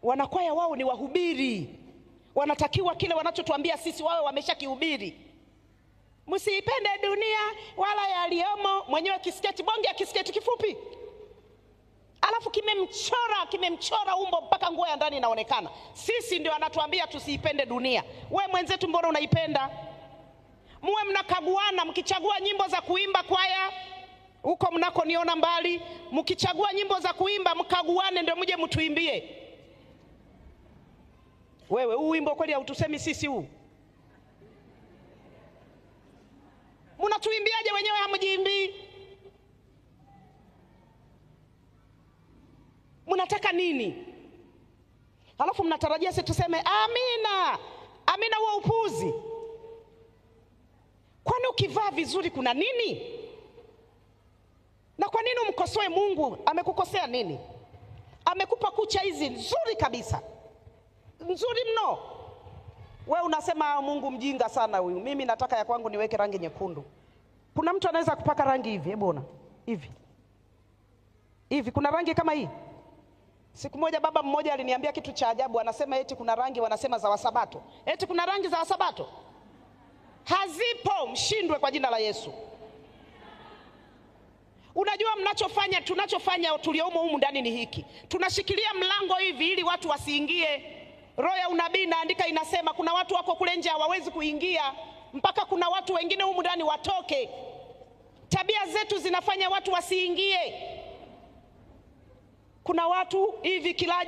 Wanakwaya wao ni wahubiri, wanatakiwa kile wanachotuambia sisi wawe wameshakihubiri. Msiipende dunia wala yaliyomo. Mwenyewe kisketi, bonge ya kisketi kifupi, alafu kimemchora umbo mpaka nguo ya ndani inaonekana. Sisi ndio anatuambia tusiipende dunia. We mwenzetu mbona unaipenda? Muwe mnakaguana, mkichagua nyimbo za kuimba kwaya huko mnako niona mbali, mkichagua nyimbo za kuimba mkaguane ndio mje mtuimbie. Wewe huu wimbo kweli hautusemi sisi huu? Mnatuimbiaje wenyewe hamjiimbii? Mnataka nini? Halafu mnatarajia sisi tuseme amina. Amina huo upuzi. Kwani ukivaa vizuri kuna nini? Na kwa nini umkosoe Mungu? Amekukosea nini? Amekupa kucha hizi nzuri kabisa, nzuri mno. Wewe unasema Mungu mjinga sana huyu. Mimi nataka ya kwangu niweke rangi nyekundu. Kuna mtu anaweza kupaka rangi hivi? Hebu ona. Hivi kuna rangi kama hii? Siku moja baba mmoja aliniambia kitu cha ajabu. Anasema eti kuna rangi wanasema za Wasabato. Eti kuna rangi za Wasabato? Hazipo, mshindwe kwa jina la Yesu. Unajua tunachofanya tuliomo humu ndani ni hiki. Tunashikilia mlango hivi ili watu wasiingie. Roho ya unabii inaandika, inasema kuna watu wako kule nje hawawezi kuingia mpaka kuna watu wengine humu ndani watoke. Tabia zetu zinafanya watu wasiingie. Kuna watu hivi kilaji